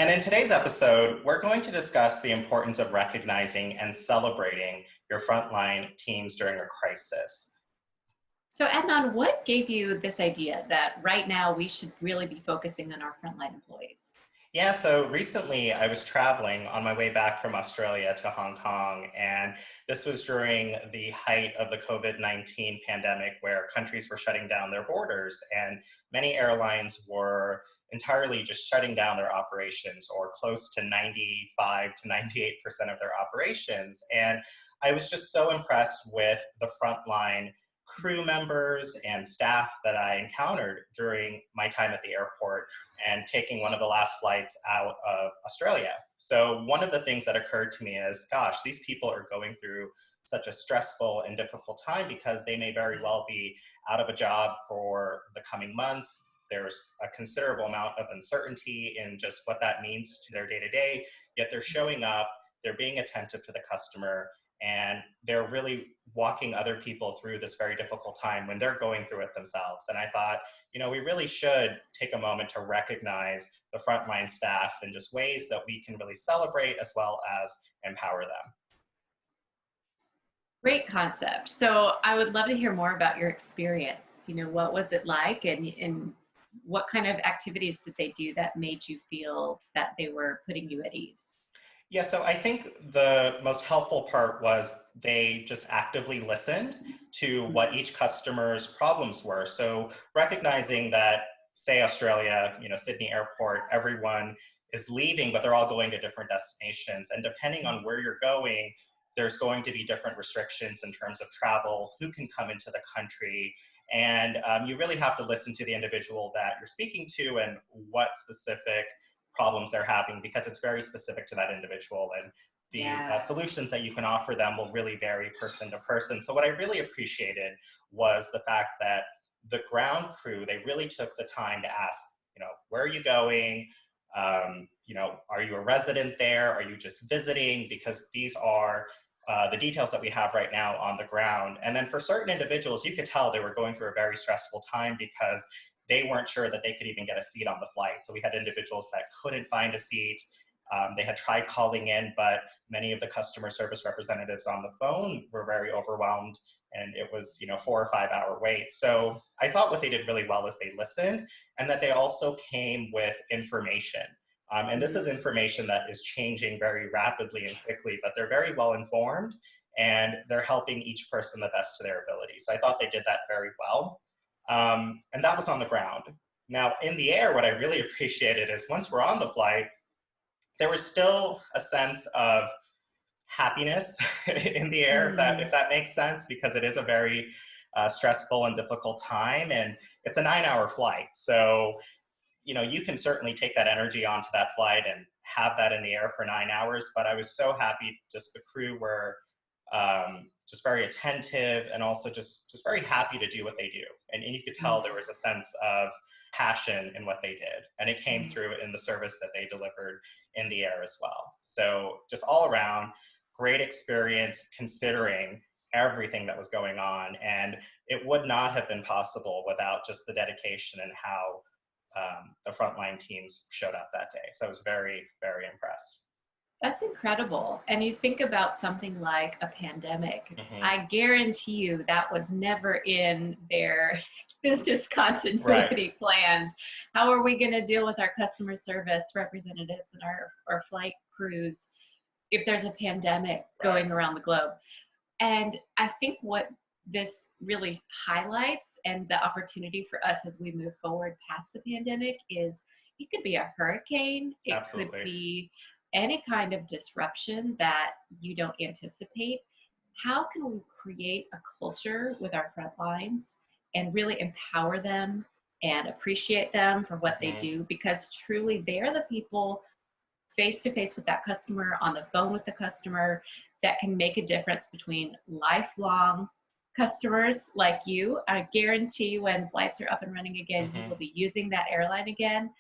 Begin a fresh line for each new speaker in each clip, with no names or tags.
And in today's episode, we're going to discuss the importance of recognizing and celebrating your frontline teams during a crisis.
So Adnan, what gave you this idea that right now we should really be focusing on our frontline employees?
Yeah, so recently I was traveling on my way back from Australia to Hong Kong, and this was during the height of the COVID-19 pandemic where countries were shutting down their borders, and many airlines were entirely just shutting down their operations, or close to 95 to 98% of their operations. And I was just so impressed with the frontline crew members and staff that I encountered during my time at the airport and taking one of the last flights out of Australia. So one of the things that occurred to me is, gosh, these people are going through such a stressful and difficult time because they may very well be out of a job for the coming months. There's a considerable amount of uncertainty in just what that means to their day-to-day, yet they're showing up, they're being attentive to the customer, and they're really walking other people through this very difficult time when they're going through it themselves. And I thought, we really should take a moment to recognize the frontline staff in just ways that we can really celebrate as well as empower them.
Great concept. So I would love to hear more about your experience. What was it like and what kind of activities did they do that made you feel that they were putting you at ease?
Yeah, so I think the most helpful part was they just actively listened to what each customer's problems were. So recognizing that, say, Australia, Sydney Airport, everyone is leaving, but they're all going to different destinations. And depending on where you're going, there's going to be different restrictions in terms of travel, who can come into the country. And you really have to listen to the individual that you're speaking to and what specific problems they're having, because it's very specific to that individual, and the solutions that you can offer them will really vary person to person. So what I really appreciated was the fact that the ground crew, they really took the time to ask, where are you going? Are you a resident there? Are you just visiting? Because these are the details that we have right now on the ground. And then for certain individuals, you could tell they were going through a very stressful time because they weren't sure that they could even get a seat on the flight. So we had individuals that couldn't find a seat. They had tried calling in, but many of the customer service representatives on the phone were very overwhelmed, and it was 4 or 5 hour wait. So I thought what they did really well is they listened, and that they also came with information. And this is information that is changing very rapidly and quickly, but they're very well informed, and they're helping each person the best to their ability. So I thought they did that very well. And that was on the ground. Now, in the air, what I really appreciated is once we're on the flight, there was still a sense of happiness in the air, if that makes sense, because it is a very stressful and difficult time, and it's a 9-hour flight. So, you can certainly take that energy onto that flight and have that in the air for 9 hours, but I was so happy just the crew were just very attentive, and also just very happy to do what they do. And you could tell there was a sense of passion in what they did. And it came through in the service that they delivered in the air as well. So just all around, great experience considering everything that was going on. And it would not have been possible without just the dedication and how the frontline teams showed up that day. So I was very, very impressed.
That's incredible. And you think about something like a pandemic. I guarantee you that was never in their business continuity plans. How are we going to deal with our customer service representatives and our flight crews if there's a pandemic going around the globe? And I think what this really highlights, and the opportunity for us as we move forward past the pandemic, is it could be a hurricane. It could be any kind of disruption that you don't anticipate. How can we create a culture with our front lines and really empower them and appreciate them for what they do? Because truly, they're the people face to face with that customer, on the phone with the customer, that can make a difference between lifelong customers like you. I guarantee when flights are up and running again, you will be using that airline again.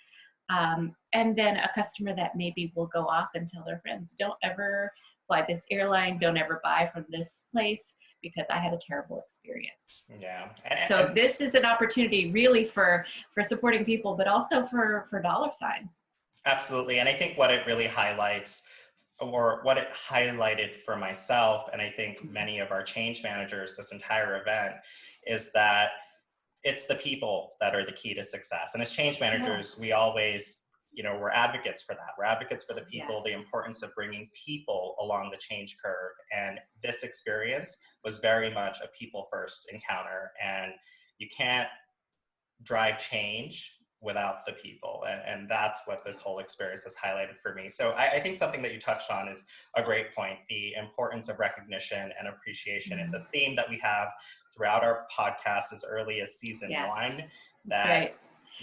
And then a customer that maybe will go off and tell their friends, don't ever fly this airline, don't ever buy from this place because I had a terrible experience.
Yeah.
So this is an opportunity really for supporting people, but also for dollar signs.
Absolutely. And I think what it really highlights, or what it highlighted for myself, and I think many of our change managers this entire event, is that it's the people that are the key to success. And as change
Yeah.
managers, we always, we're advocates for that. We're advocates for the
Yeah.
people, the importance of bringing people along the change curve. And this experience was very much a people first encounter. And you can't drive change without the people. And that's what this whole experience has highlighted for me. So I think something that you touched on is a great point, the importance of recognition and appreciation. It's a theme that we have throughout our podcast as early as season
Yeah,
one,
that's
that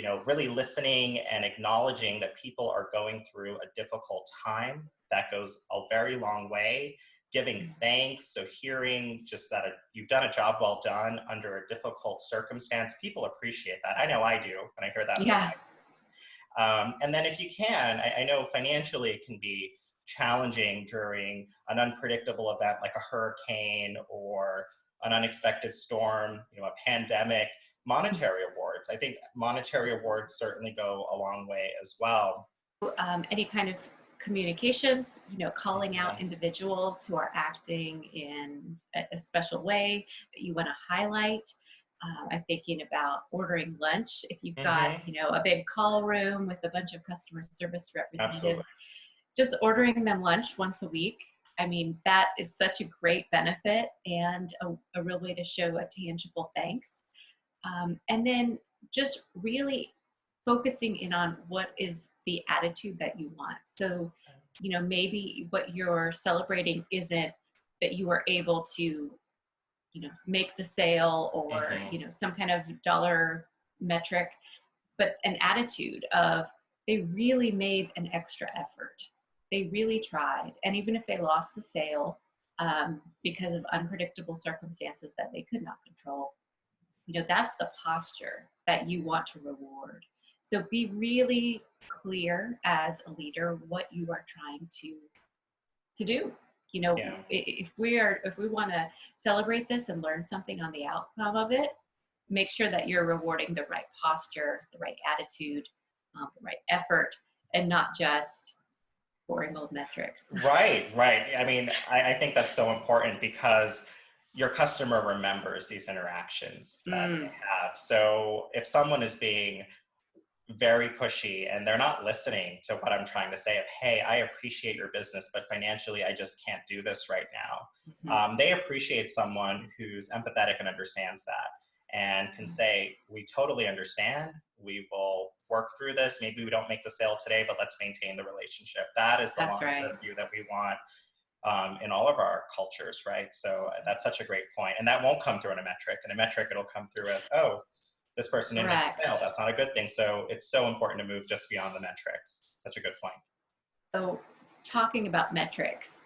right.
really listening and acknowledging that people are going through a difficult time, that goes a very long way. Giving thanks, so hearing just that you've done a job well done under a difficult circumstance, people appreciate that. I know I do when I hear that from
Yeah.
and then if you can, I know financially it can be challenging during an unpredictable event like a hurricane or an unexpected storm, a pandemic. Monetary awards, I think monetary awards certainly go a long way as well.
Any kind of communications, calling out
Mhm.
individuals who are acting in a special way that you want to highlight. I'm thinking about ordering lunch. If you've got,
Mhm.
a big call room with a bunch of customer service
Absolutely.
representatives, just ordering them lunch once a week. I mean, that is such a great benefit and a real way to show a tangible thanks. And then just really focusing in on what is the attitude that you want. So, maybe what you're celebrating isn't that you are able to, make the sale or,
Mhm.
some kind of dollar metric, but an attitude of they really made an extra effort. They really tried. And even if they lost the sale because of unpredictable circumstances that they could not control, that's the posture that you want to reward. So be really clear as a leader what you are trying to do.
Yeah.
If we want to celebrate this and learn something on the outcome of it, make sure that you're rewarding the right posture, the right attitude, the right effort, and not just boring old metrics.
Right, right. I mean, I think that's so important because your customer remembers these interactions that they
Mm,
have. So if someone is being very pushy and they're not listening to what I'm trying to say of, hey, I appreciate your business, but financially, I just can't do this right now.
mhm.
They appreciate someone who's empathetic and understands that and can say, we totally understand. We will work through this. Maybe we don't make the sale today, but let's maintain the relationship. That is the
That's right.
long-term view that we want in all of our cultures, right? So that's such a great point. And that won't come through in a metric. In a metric, it'll come through as, oh, this person didn't make the sale.
Correct.
That's not a good thing. So it's so important to move just beyond the metrics. Such a good point.
So, talking about metrics,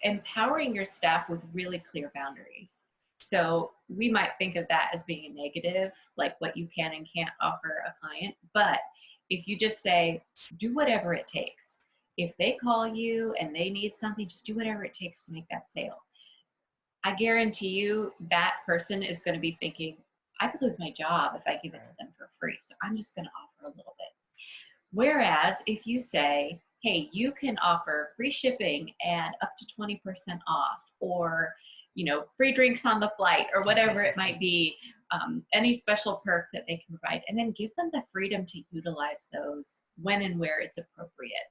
empowering your staff with really clear boundaries. So, we might think of that as being a negative, like what you can and can't offer a client. But if you just say, do whatever it takes, if they call you and they need something, just do whatever it takes to make that sale. I guarantee you that person is going to be thinking, I could lose my job if I give it to
Right.
them for free. So, I'm just going to offer a little bit. Whereas if you say, hey, you can offer free shipping and up to 20% off, or, free drinks on the flight, or whatever it might be, any special perk that they can provide, and then give them the freedom to utilize those when and where it's appropriate.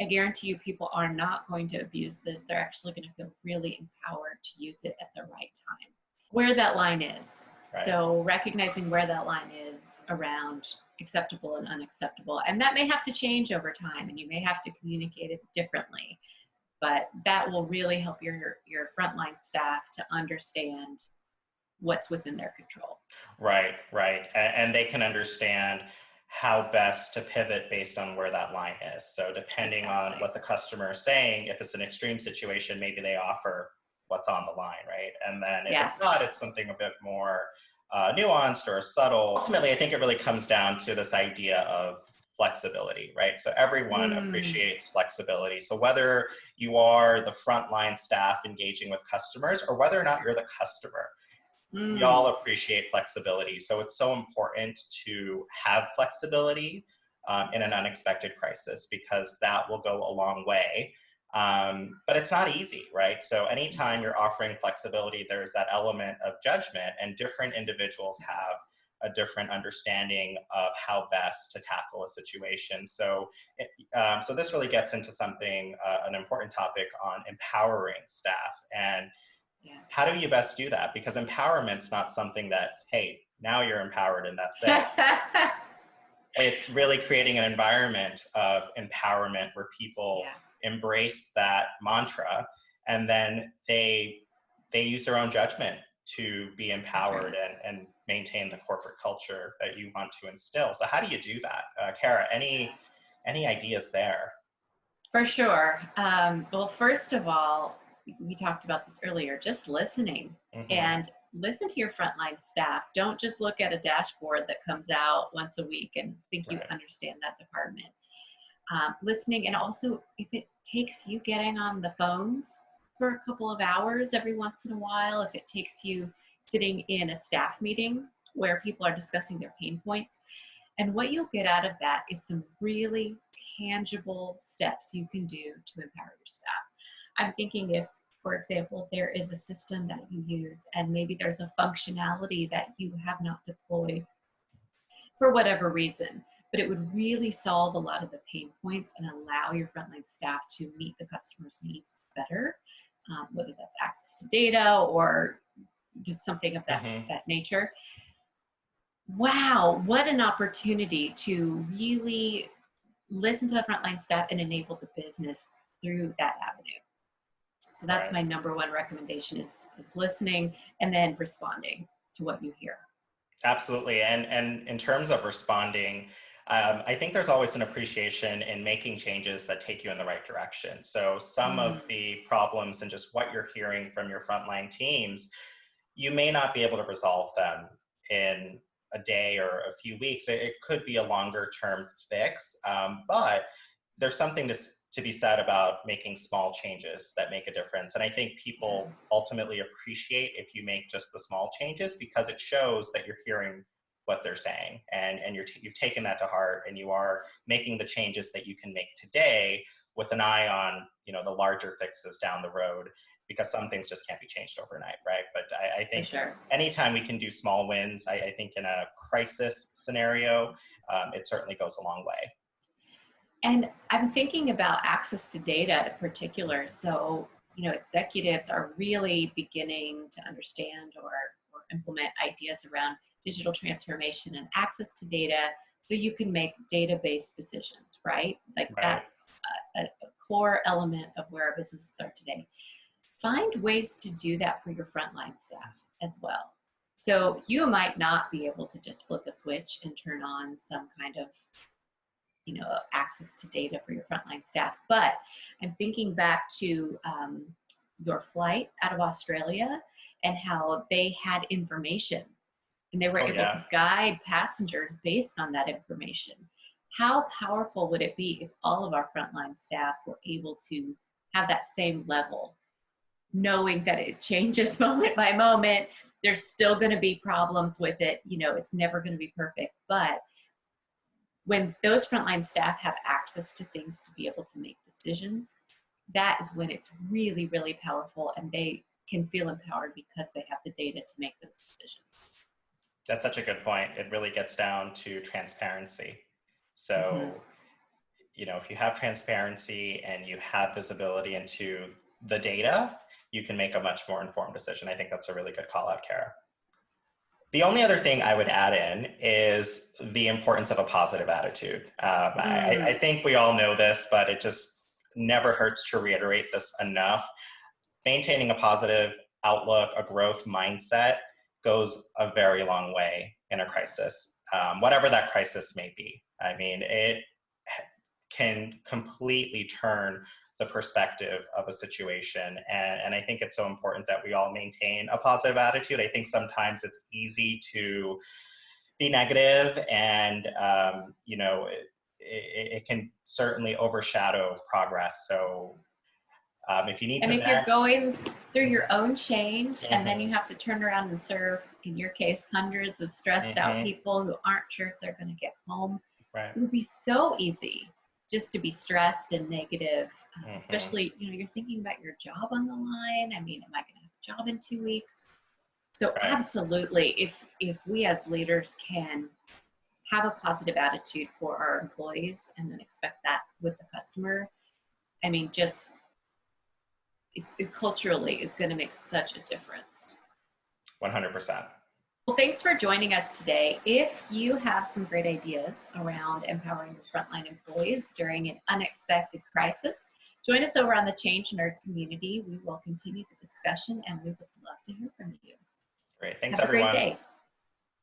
I guarantee you people are not going to abuse this. They're actually going to feel really empowered to use it at the right time. Where that line is.
Right.
So recognizing where that line is around acceptable and unacceptable. And that may have to change over time and you may have to communicate it differently. But that will really help your frontline staff to understand what's within their control.
Right, right. And they can understand how best to pivot based on where that line is. So depending on
Exactly.
what the customer is saying, if it's an extreme situation, maybe they offer what's on the line, right? And then if
Yeah.
it's not, it's something a bit more nuanced or subtle. Ultimately, I think it really comes down to this idea of flexibility, right? So everyone
Mm,
appreciates flexibility. So whether you are the frontline staff engaging with customers or whether or not you're the customer, we all
mm,
appreciate flexibility. So it's so important to have flexibility in an unexpected crisis, because that will go a long way. But it's not easy, right? So anytime you're offering flexibility, there's that element of judgment, and different individuals have a different understanding of how best to tackle a situation. So, so this really gets into something, an important topic on empowering staff. And how do you best do that? Because empowerment's not something that, hey, now you're empowered and that's it. It's really creating an environment of empowerment where people embrace that mantra, and then they use their own judgment to be empowered and maintain the corporate culture that you want to instill. So how do you do that? Kara, any ideas there?
For sure. Well, first of all, we talked about this earlier, just listening, and listen to your frontline staff. Don't just look at a dashboard that comes out once a week and think you understand that department. Listening, and also if it takes you getting on the phones for a couple of hours every once in a while, if it takes you sitting in a staff meeting where people are discussing their pain points, and what you'll get out of that is some really tangible steps you can do to empower your staff. I'm thinking if, for example, there is a system that you use and maybe there's a functionality that you have not deployed for whatever reason, but it would really solve a lot of the pain points and allow your frontline staff to meet the customer's needs better, whether that's access to data or just something of that nature. Wow, what an opportunity to really listen to the frontline staff and enable the business through that avenue. So that's my number one recommendation is listening and then responding to what you hear.
Absolutely. And in terms of responding, I think there's always an appreciation in making changes that take you in the right direction. So some of the problems and just what you're hearing from your frontline teams, you may not be able to resolve them in a day or a few weeks. It could be a longer term fix, but there's something to be said about making small changes that make a difference. And I think people ultimately appreciate if you make just the small changes, because it shows that you're hearing what they're saying, and you've taken that to heart, and you are making the changes that you can make today with an eye on, you know, the larger fixes down the road, because some things just can't be changed overnight, right? But I think anytime we can do small wins, I think in a crisis scenario, it certainly goes a long way.
And I'm thinking about access to data in particular. So, you know, executives are really beginning to understand or implement ideas around digital transformation and access to data so you can make data-based decisions, right? Like that's a core element of where our businesses are today. Find ways to do that for your frontline staff as well. So you might not be able to just flip a switch and turn on some kind of, you know, access to data for your frontline staff. But I'm thinking back to your flight out of Australia and how they had information and they were able to guide passengers based on that information. How powerful would it be if all of our frontline staff were able to have that same level, knowing that it changes moment by moment? There's still going to be problems with it. You know, it's never going to be perfect, but when those frontline staff have access to things to be able to make decisions, that is when it's really, really powerful, and they can feel empowered because they have the data to make those decisions.
That's such a good point. It really gets down to transparency. So, you know, if you have transparency and you have visibility into the data, you can make a much more informed decision. I think that's a really good call out, Kara. The only other thing I would add in is the importance of a positive attitude. I think we all know this, but it just never hurts to reiterate this enough. Maintaining a positive outlook, a growth mindset goes a very long way in a crisis, whatever that crisis may be. I mean, it can completely turn the perspective of a situation. And I think it's so important that we all maintain a positive attitude. I think sometimes it's easy to be negative, and, you know, it can certainly overshadow progress. So if you need to,
and if you're going through your own change and then you have to turn around and serve, in your case, hundreds of stressed out people who aren't sure if they're going to get home,
Right.
It would be so easy just to be stressed and negative, especially, you're thinking about your job on the line. I mean, am I going to have a job in 2 weeks? So
Right.
absolutely, if we as leaders can have a positive attitude for our employees and then expect that with the customer, I mean, just it culturally is going to make such a difference.
100%.
Well, thanks for joining us today. If you have some great ideas around empowering your frontline employees during an unexpected crisis, join us over on the ChangeNerd community. We will continue the discussion and we would love to hear from you.
Great. Thanks,
Have a great
everyone.
day.